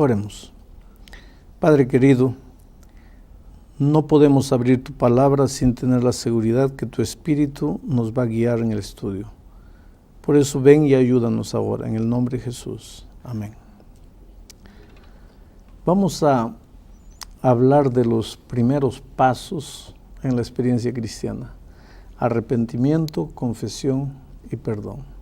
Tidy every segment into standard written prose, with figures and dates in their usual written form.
Oremos. Padre querido, no podemos abrir tu palabra sin tener la seguridad que tu Espíritu nos va a guiar en el estudio. Por eso ven y ayúdanos ahora, en el nombre de Jesús. Amén. Vamos a hablar de los primeros pasos en la experiencia cristiana: arrepentimiento, confesión y perdón.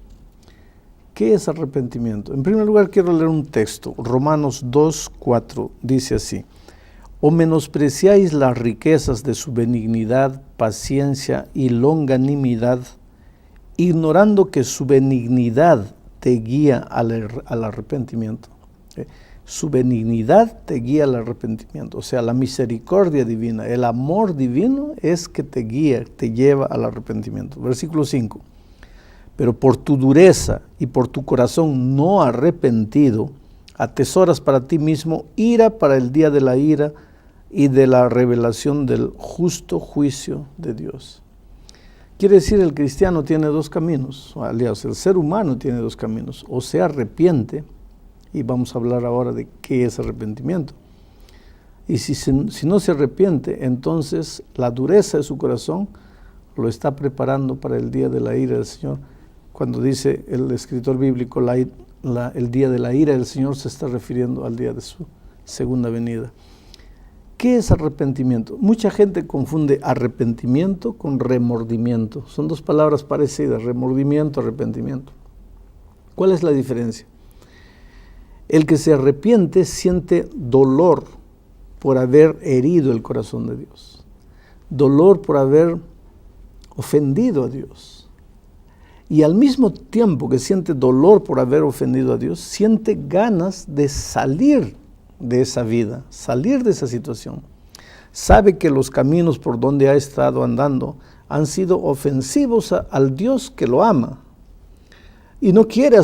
¿Qué es arrepentimiento? En primer lugar, quiero leer un texto. Romanos 2:4 dice así: ¿O menospreciáis las riquezas de su benignidad, paciencia y longanimidad, ignorando que su benignidad te guía al arrepentimiento? Su benignidad te guía al arrepentimiento, o sea, la misericordia divina, el amor divino es que te guía, te lleva al arrepentimiento. Versículo 5. Pero por tu dureza y por tu corazón no arrepentido, atesoras para ti mismo ira para el día de la ira y de la revelación del justo juicio de Dios. Quiere decir, el cristiano tiene dos caminos, aliás, el ser humano tiene dos caminos: o se arrepiente, y vamos a hablar ahora de qué es arrepentimiento, y si no se arrepiente, entonces la dureza de su corazón lo está preparando para el día de la ira del Señor. Cuando dice el escritor bíblico el día de la ira del Señor, se está refiriendo al día de su segunda venida. ¿Qué es arrepentimiento? Mucha gente confunde arrepentimiento con remordimiento. Son dos palabras parecidas: remordimiento, arrepentimiento. ¿Cuál es la diferencia? El que se arrepiente siente dolor por haber herido el corazón de Dios, dolor por haber ofendido a Dios. Y al mismo tiempo que siente dolor por haber ofendido a Dios, siente ganas de salir de esa vida, salir de esa situación. Sabe que los caminos por donde ha estado andando han sido ofensivos al Dios que lo ama. Y no quiere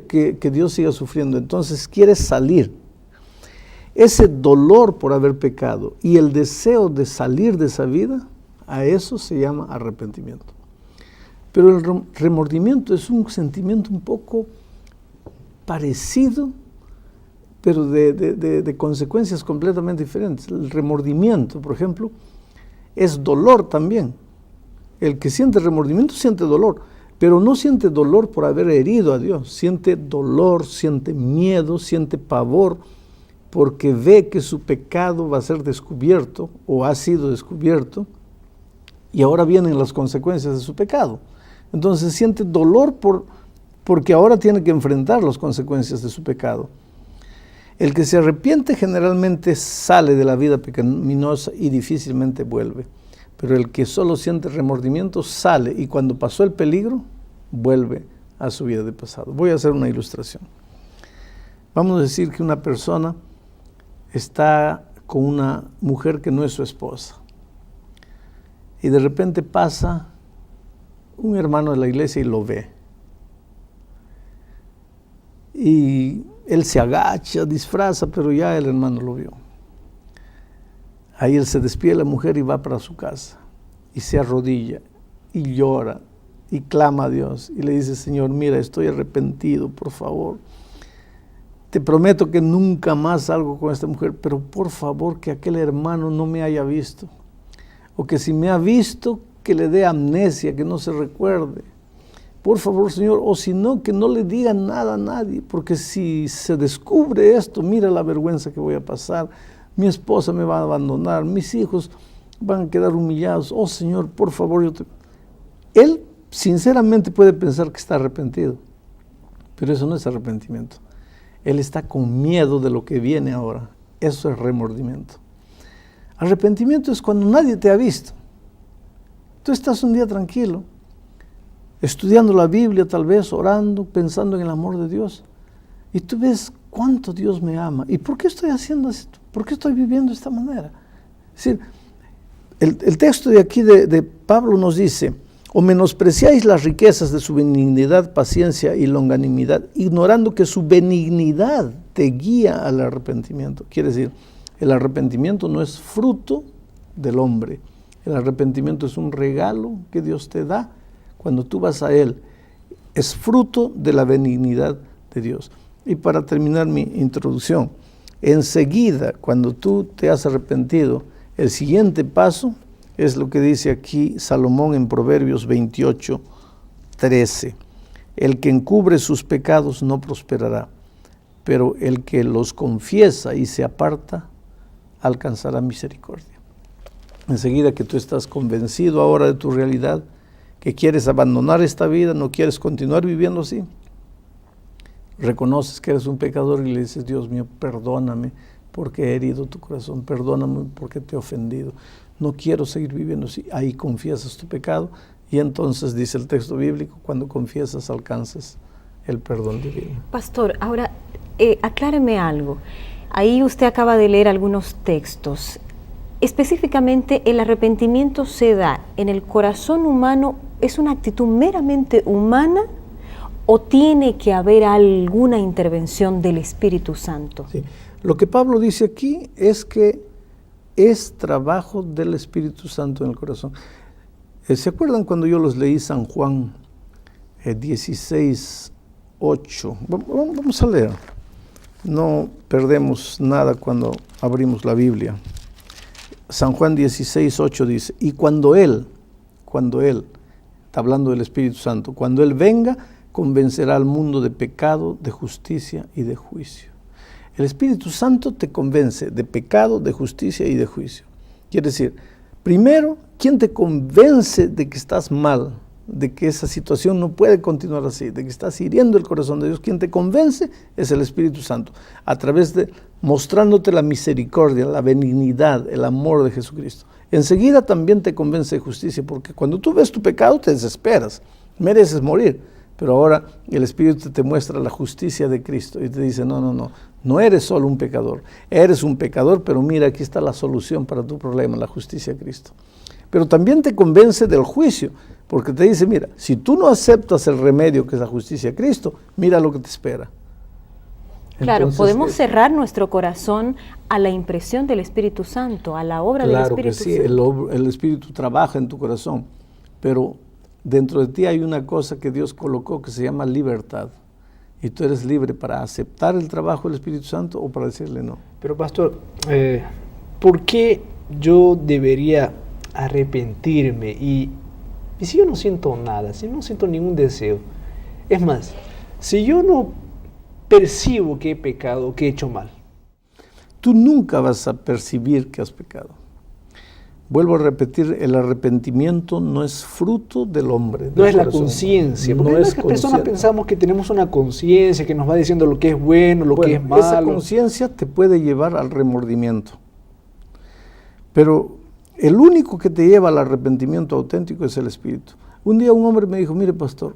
que Dios siga sufriendo, entonces quiere salir. Ese dolor por haber pecado y el deseo de salir de esa vida, a eso se llama arrepentimiento. Pero el remordimiento es un sentimiento un poco parecido, pero de consecuencias completamente diferentes. El remordimiento, por ejemplo, es dolor también. El que siente remordimiento siente dolor, pero no siente dolor por haber herido a Dios. Siente dolor, siente miedo, siente pavor, porque ve que su pecado va a ser descubierto o ha sido descubierto, y ahora vienen las consecuencias de su pecado. Entonces siente dolor porque ahora tiene que enfrentar las consecuencias de su pecado. El que se arrepiente generalmente sale de la vida pecaminosa y difícilmente vuelve. Pero el que solo siente remordimiento sale, y cuando pasó el peligro, vuelve a su vida de pasado. Voy a hacer una ilustración. Vamos a decir que una persona está con una mujer que no es su esposa, y de repente pasa un hermano de la iglesia y lo ve. Y él se agacha, disfraza, pero ya el hermano lo vio. Ahí él se despide de la mujer y va para su casa. Y se arrodilla y llora y clama a Dios. Y le dice: Señor, mira, estoy arrepentido, por favor. Te prometo que nunca más salgo con esta mujer, pero por favor que aquel hermano no me haya visto. O que si me ha visto, que le dé amnesia, que no se recuerde. Por favor, Señor, o si no, que no le diga nada a nadie, porque si se descubre esto, mira la vergüenza que voy a pasar. Mi esposa me va a abandonar, mis hijos van a quedar humillados. Oh, Señor, por favor, Él sinceramente puede pensar que está arrepentido, pero eso no es arrepentimiento. Él está con miedo de lo que viene ahora. Eso es remordimiento. Arrepentimiento es cuando nadie te ha visto. Tú estás un día tranquilo, estudiando la Biblia, tal vez orando, pensando en el amor de Dios, y tú ves cuánto Dios me ama. ¿Y por qué estoy haciendo esto? ¿Por qué estoy viviendo de esta manera? Es decir, el texto de aquí de Pablo nos dice: o menospreciáis las riquezas de su benignidad, paciencia y longanimidad, ignorando que su benignidad te guía al arrepentimiento. Quiere decir, el arrepentimiento no es fruto del hombre. El arrepentimiento es un regalo que Dios te da cuando tú vas a Él. Es fruto de la benignidad de Dios. Y para terminar mi introducción, enseguida, cuando tú te has arrepentido, el siguiente paso es lo que dice aquí Salomón en Proverbios 28:13. El que encubre sus pecados no prosperará, pero el que los confiesa y se aparta alcanzará misericordia. Enseguida que tú estás convencido ahora de tu realidad, que quieres abandonar esta vida, no quieres continuar viviendo así, reconoces que eres un pecador y le dices: Dios mío, perdóname porque he herido tu corazón, perdóname porque te he ofendido, no quiero seguir viviendo así. Ahí confiesas tu pecado y entonces dice el texto bíblico, cuando confiesas alcanzas el perdón divino. Pastor, ahora acláreme algo. Ahí usted acaba de leer algunos textos. Específicamente, ¿el arrepentimiento se da en el corazón humano? ¿Es una actitud meramente humana o tiene que haber alguna intervención del Espíritu Santo? Sí. Lo que Pablo dice aquí es que es trabajo del Espíritu Santo en el corazón. ¿Se acuerdan cuando yo los leí San Juan 16:8? Vamos a leer. No perdemos nada cuando abrimos la Biblia. San Juan 16:8 dice: y cuando Él, está hablando del Espíritu Santo, cuando Él venga, convencerá al mundo de pecado, de justicia y de juicio. El Espíritu Santo te convence de pecado, de justicia y de juicio. Quiere decir, primero, ¿quién te convence de que estás mal, de que esa situación no puede continuar así, de que estás hiriendo el corazón de Dios? Quien te convence es el Espíritu Santo, a través de mostrándote la misericordia, la benignidad, el amor de Jesucristo. Enseguida también te convence de justicia, porque cuando tú ves tu pecado te desesperas, mereces morir, pero ahora el Espíritu te muestra la justicia de Cristo y te dice: no eres solo un pecador, eres un pecador, pero mira, aquí está la solución para tu problema, la justicia de Cristo. Pero también te convence del juicio, porque te dice: mira, si tú no aceptas el remedio que es la justicia de Cristo, mira lo que te espera. Claro, podemos cerrar nuestro corazón a la impresión del Espíritu Santo, a la obra del Espíritu Santo. Claro que sí, el Espíritu trabaja en tu corazón, pero dentro de ti hay una cosa que Dios colocó que se llama libertad. Y tú eres libre para aceptar el trabajo del Espíritu Santo o para decirle no. Pero pastor, ¿por qué yo debería arrepentirme? Y si yo no siento nada, si no siento ningún deseo, es más, si yo no percibo que he pecado, que he hecho mal, tú nunca vas a percibir que has pecado. Vuelvo a repetir, el arrepentimiento no es fruto del hombre. No es la conciencia, porque muchas personas pensamos que tenemos una conciencia que nos va diciendo lo que es bueno, lo que es malo. Esa conciencia te puede llevar al remordimiento, pero el único que te lleva al arrepentimiento auténtico es el Espíritu. Un día un hombre me dijo: mire, pastor,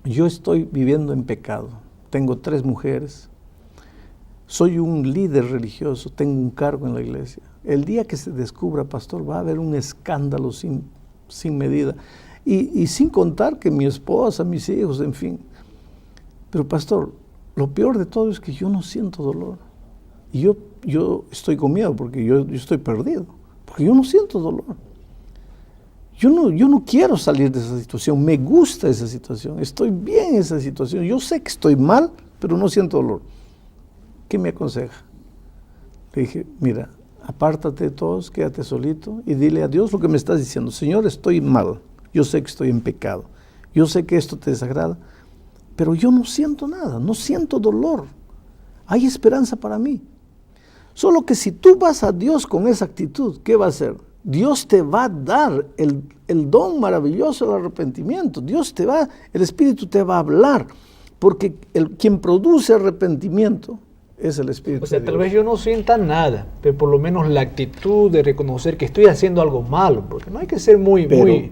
yo estoy viviendo en pecado, tengo 3 mujeres, soy un líder religioso, tengo un cargo en la iglesia. El día que se descubra, pastor, va a haber un escándalo sin medida. Y sin contar que mi esposa, mis hijos, en fin. Pero pastor, lo peor de todo es que yo no siento dolor. Y yo estoy con miedo porque yo estoy perdido. Porque yo no siento dolor. Yo no quiero salir de esa situación. Me gusta esa situación. Estoy bien en esa situación. Yo sé que estoy mal, pero no siento dolor. ¿Qué me aconseja? Le dije: mira, apártate de todos, quédate solito y dile a Dios lo que me estás diciendo. Señor, estoy mal, yo sé que estoy en pecado, yo sé que esto te desagrada, pero yo no siento nada, no siento dolor. Hay esperanza para mí. Solo que si tú vas a Dios con esa actitud, ¿qué va a hacer? Dios te va a dar el don maravilloso del arrepentimiento. El Espíritu te va a hablar, porque quien produce arrepentimiento es el Espíritu. O sea, tal vez yo no sienta nada, pero por lo menos la actitud de reconocer que estoy haciendo algo malo, porque no hay que ser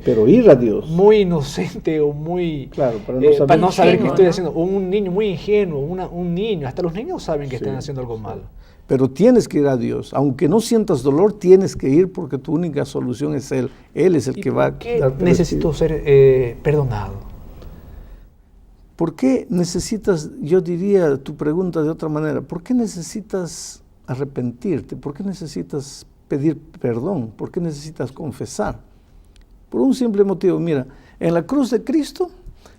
pero ir a Dios, muy inocente o muy, claro, para no saber qué estoy haciendo, o un niño muy ingenuo, un niño, hasta los niños saben que están haciendo algo malo. Pero tienes que ir a Dios, aunque no sientas dolor, tienes que ir, porque tu única solución es Él. Él es el que va a darte. Necesito ser perdonado. ¿Por qué necesitas, yo diría tu pregunta de otra manera, ¿por qué necesitas arrepentirte? ¿Por qué necesitas pedir perdón? ¿Por qué necesitas confesar? Por un simple motivo. Mira, en la cruz de Cristo,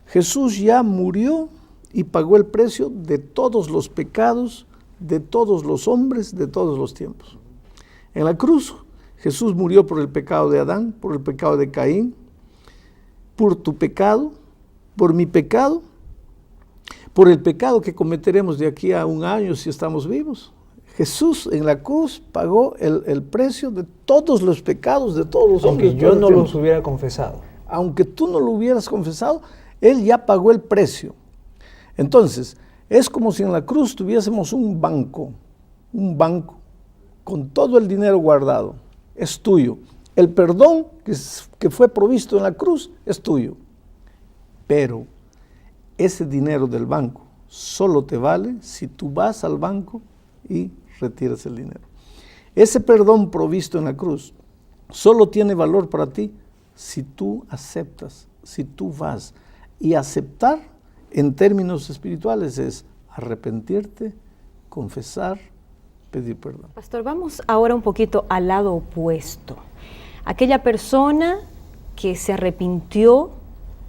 Jesús ya murió y pagó el precio de todos los pecados, de todos los hombres, de todos los tiempos. En la cruz, Jesús murió por el pecado de Adán, por el pecado de Caín, por tu pecado, por mi pecado, por el pecado que cometeremos de aquí a un año si estamos vivos. Jesús en la cruz pagó el precio de todos los pecados de todos los hombres. Aunque yo no los hubiera confesado. Aunque tú no lo hubieras confesado, Él ya pagó el precio. Entonces, es como si en la cruz tuviésemos un banco con todo el dinero guardado. Es tuyo. El perdón que fue provisto en la cruz es tuyo. Pero ese dinero del banco solo te vale si tú vas al banco y retiras el dinero. Ese perdón provisto en la cruz solo tiene valor para ti si tú aceptas, si tú vas. Y aceptar en términos espirituales es arrepentirte, confesar, pedir perdón. Pastor, vamos ahora un poquito al lado opuesto. Aquella persona que se arrepintió,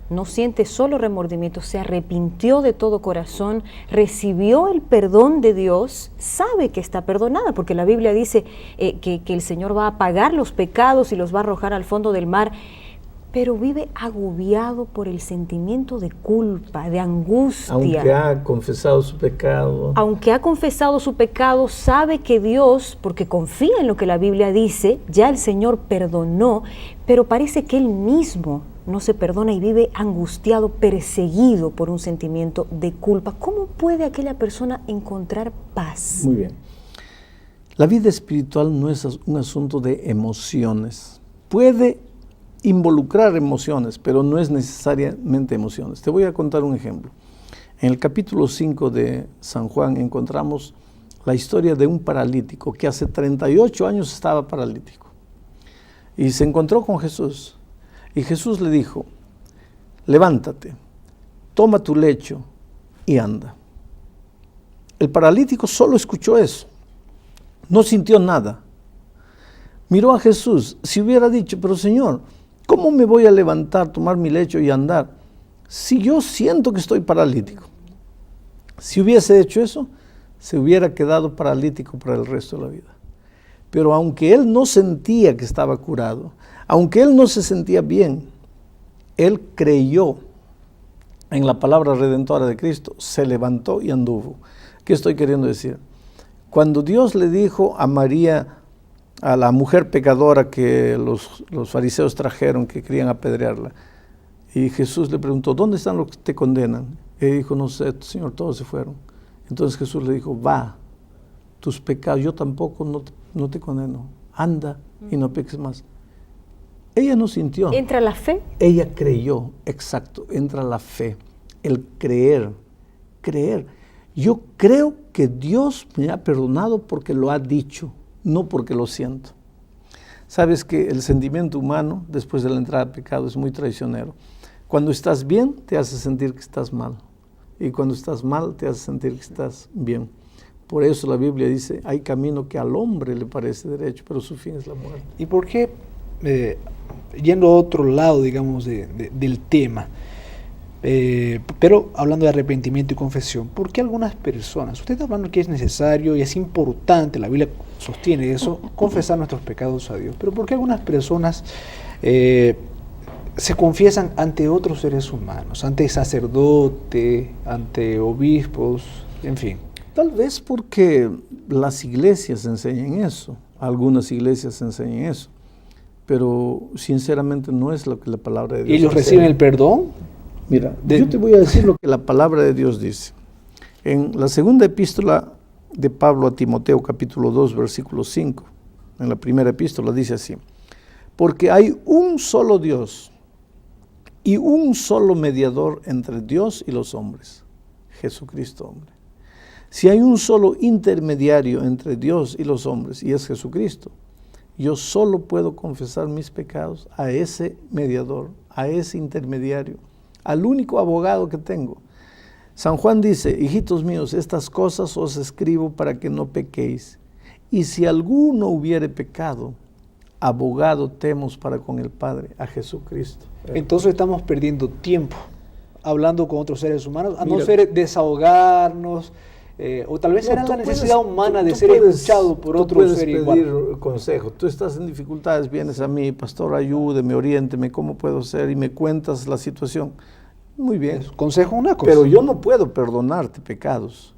no siente solo remordimiento, se arrepintió de todo corazón, recibió el perdón de Dios, sabe que está perdonada, porque la Biblia dice que el Señor va a pagar los pecados y los va a arrojar al fondo del mar, pero vive agobiado por el sentimiento de culpa, de angustia. Aunque ha confesado su pecado. Aunque ha confesado su pecado, sabe que Dios, porque confía en lo que la Biblia dice, ya el Señor perdonó, pero parece que Él mismo no se perdona y vive angustiado, perseguido por un sentimiento de culpa. ¿Cómo puede aquella persona encontrar paz? Muy bien. La vida espiritual no es un asunto de emociones. Puede involucrar emociones, pero no es necesariamente emociones. Te voy a contar un ejemplo. En el capítulo 5 de San Juan encontramos la historia de un paralítico que hace 38 años estaba paralítico y se encontró con Jesús. Y Jesús le dijo, levántate, toma tu lecho y anda. El paralítico solo escuchó eso, no sintió nada. Miró a Jesús, si hubiera dicho, pero Señor, ¿cómo me voy a levantar, tomar mi lecho y andar si yo siento que estoy paralítico? Si hubiese hecho eso, se hubiera quedado paralítico para el resto de la vida. Pero aunque él no sentía que estaba curado, aunque él no se sentía bien, él creyó en la palabra redentora de Cristo, se levantó y anduvo. ¿Qué estoy queriendo decir? Cuando Dios le dijo a María, a la mujer pecadora que los fariseos trajeron, que querían apedrearla, y Jesús le preguntó, ¿dónde están los que te condenan? Ella dijo, no sé, Señor, todos se fueron. Entonces Jesús le dijo, va, tus pecados, yo tampoco no te condeno, anda y no peques más. Ella no sintió. ¿Entra la fe? Ella creyó, exacto, entra la fe, el creer. Yo creo que Dios me ha perdonado porque lo ha dicho, no porque lo siento. Sabes que el sentimiento humano, después de la entrada al pecado, es muy traicionero. Cuando estás bien, te hace sentir que estás mal. Y cuando estás mal, te hace sentir que estás bien. Por eso la Biblia dice, hay camino que al hombre le parece derecho, pero su fin es la muerte. ¿Y por qué, yendo a otro lado, digamos, del tema, pero hablando de arrepentimiento y confesión, ¿por qué algunas personas, usted está hablando que es necesario y es importante, la Biblia sostiene eso, confesar nuestros pecados a Dios, pero por qué algunas personas se confiesan ante otros seres humanos, ante sacerdotes, ante obispos, en fin? Tal vez porque las iglesias enseñan eso, algunas iglesias enseñan eso, pero sinceramente no es lo que la palabra de Dios dice. ¿Y ellos reciben el perdón? Mira, yo te voy a decir lo que la palabra de Dios dice. En la segunda epístola de Pablo a Timoteo, capítulo 2, versículo 5, en la primera epístola dice así, porque hay un solo Dios y un solo mediador entre Dios y los hombres, Jesucristo hombre. Si hay un solo intermediario entre Dios y los hombres, y es Jesucristo, yo solo puedo confesar mis pecados a ese mediador, a ese intermediario, al único abogado que tengo. San Juan dice, hijitos míos, estas cosas os escribo para que no pequéis. Y si alguno hubiere pecado, abogado tenemos para con el Padre, a Jesucristo. Entonces estamos perdiendo tiempo hablando con otros seres humanos, a no Mira, ser desahogarnos, o tal vez No, era tú la necesidad puedes- humana de tú ser puedes- escuchado por tú otro puedes ser pedir igual. consejo. Tú estás en dificultades, vienes a mí, pastor, ayúdeme, oriénteme, ¿cómo puedo ser? Y me cuentas la situación. Muy bien. Consejo una cosa. Pero yo no puedo perdonarte pecados.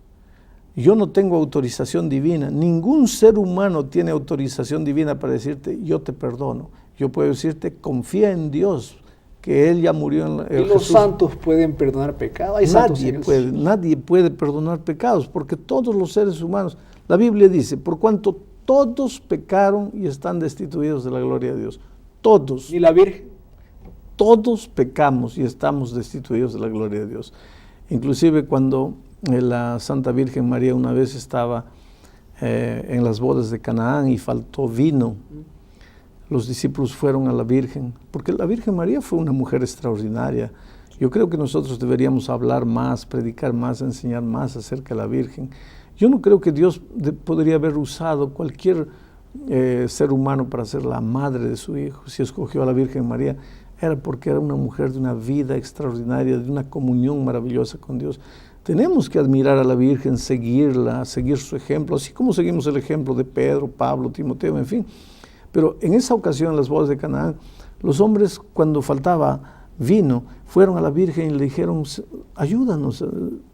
Yo no tengo autorización divina. Ningún ser humano tiene autorización divina para decirte, yo te perdono. Yo puedo decirte, confía en Dios, que Él ya murió en la... ¿Y los santos pueden perdonar pecados? ¿Hay santos en Nadie puede perdonar pecados, porque todos los seres humanos, la Biblia dice, por cuanto todos pecaron y están destituidos de la gloria de Dios. Todos. ¿Ni la Virgen? Todos pecamos y estamos destituidos de la gloria de Dios. Inclusive cuando la Santa Virgen María una vez estaba en las bodas de Canaán y faltó vino, los discípulos fueron a la Virgen, porque la Virgen María fue una mujer extraordinaria. Yo creo que nosotros deberíamos hablar más, predicar más, enseñar más acerca de la Virgen. Yo no creo que Dios podría haber usado cualquier ser humano para ser la madre de su hijo. Si escogió a la Virgen María, era porque era una mujer de una vida extraordinaria, de una comunión maravillosa con Dios. Tenemos que admirar a la Virgen, seguirla, seguir su ejemplo, así como seguimos el ejemplo de Pedro, Pablo, Timoteo, en fin. Pero en esa ocasión, en las bodas de Canaán, los hombres, cuando faltaba vino, fueron a la Virgen y le dijeron, ayúdanos,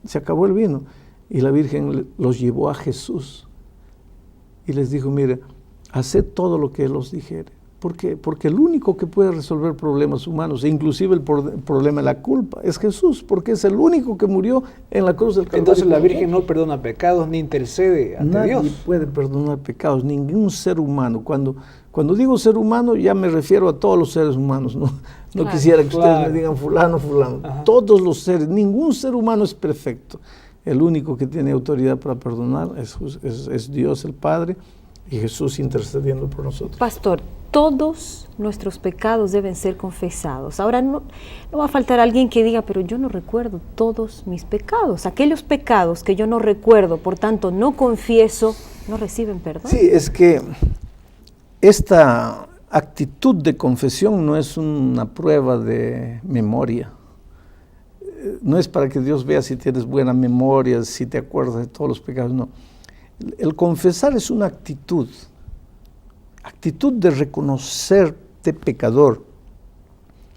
se acabó el vino. Y la Virgen los llevó a Jesús y les dijo, mire, haced todo lo que Él os dijere. ¿Por qué? Porque el único que puede resolver problemas humanos, e inclusive el problema de la culpa, es Jesús, porque es el único que murió en la cruz del Calvario. Entonces la Virgen no perdona pecados ni intercede ante Nadie Dios. puede perdonar pecados, ningún ser humano. Cuando digo ser humano, ya me refiero a todos los seres humanos, ¿no? No Claro. quisiera que ustedes Claro. me digan fulano, fulano. Ajá. Todos los seres, ningún ser humano es perfecto. El único que tiene autoridad para perdonar es Dios el Padre y Jesús intercediendo por nosotros. Pastor, todos nuestros pecados deben ser confesados. Ahora no va a faltar alguien que diga, pero yo no recuerdo todos mis pecados. Aquellos pecados que yo no recuerdo, por tanto no confieso, no reciben perdón. Sí, es que esta actitud de confesión no es una prueba de memoria. No es para que Dios vea si tienes buena memoria, si te acuerdas de todos los pecados, no. El confesar es una actitud de reconocerte pecador,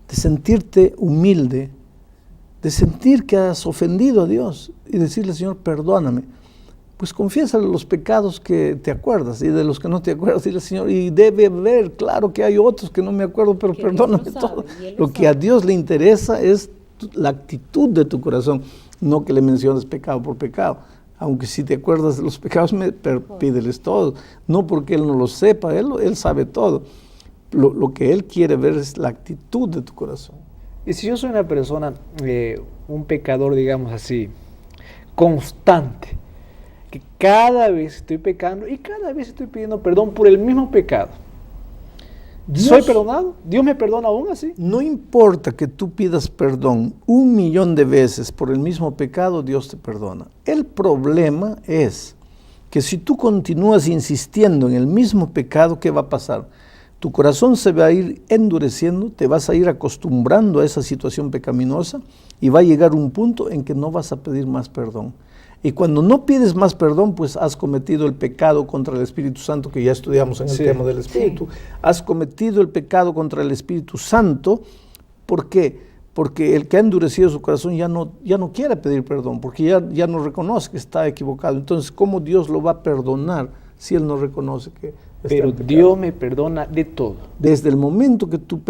de sentirte humilde, de sentir que has ofendido a Dios y decirle, Señor, perdóname. Pues confiésale los pecados que te acuerdas y de los que no te acuerdas, dile, Señor, y debe haber, claro que hay otros que no me acuerdo, pero Que perdóname Dios lo sabe, todo. y Él Lo lo que a sabe. Dios le interesa es la actitud de tu corazón, no que le menciones pecado por pecado. Aunque si te acuerdas de los pecados, pídeles todos. No porque Él no lo sepa, Él sabe todo. Lo que Él quiere ver es la actitud de tu corazón. Y si yo soy una persona, un pecador, digamos así, constante, que cada vez estoy pecando y cada vez estoy pidiendo perdón por el mismo pecado, ¿soy perdonado? ¿Dios me perdona aún así? No importa que tú pidas perdón 1.000.000 de veces por el mismo pecado, Dios te perdona. El problema es que si tú continúas insistiendo en el mismo pecado, ¿qué va a pasar? Tu corazón se va a ir endureciendo, te vas a ir acostumbrando a esa situación pecaminosa y va a llegar un punto en que no vas a pedir más perdón. Y cuando no pides más perdón, pues has cometido el pecado contra el Espíritu Santo, que ya estudiamos en el tema del Espíritu. Has cometido el pecado contra el Espíritu Santo. ¿Por qué? Porque el que ha endurecido su corazón ya no quiere pedir perdón, porque ya no reconoce que está equivocado. Entonces, ¿cómo Dios lo va a perdonar si Él no reconoce que está Pero en pecado? Dios me perdona de todo. Desde el momento que tú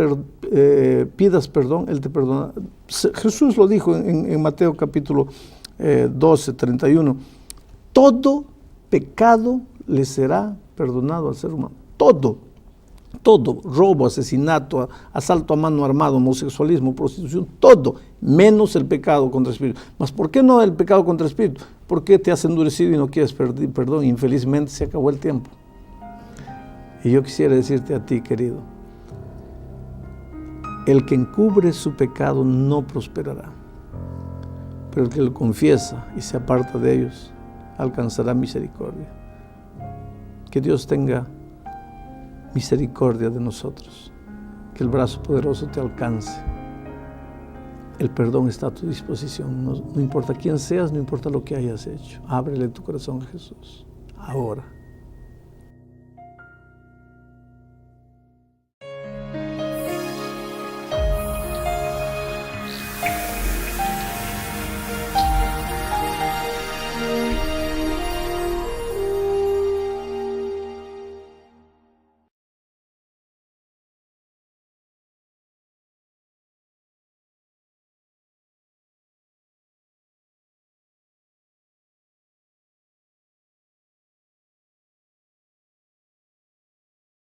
pidas perdón, Él te perdona. Jesús lo dijo en Mateo capítulo 12, 31. Todo pecado le será perdonado al ser humano. Todo, robo, asesinato, asalto a mano armada, homosexualismo, prostitución, todo, menos el pecado contra el Espíritu. ¿Mas por qué no el pecado contra el Espíritu? ¿Por qué te has endurecido y no quieres pedir perdón? Infelizmente se acabó el tiempo. Y yo quisiera decirte a ti, querido, el que encubre su pecado no prosperará, pero el que lo confiesa y se aparta de ellos alcanzará misericordia. Que Dios tenga misericordia de nosotros, que el brazo poderoso te alcance. el perdón está a tu disposición. No importa quién seas, no importa lo que hayas hecho. Ábrele tu corazón a Jesús. Ahora.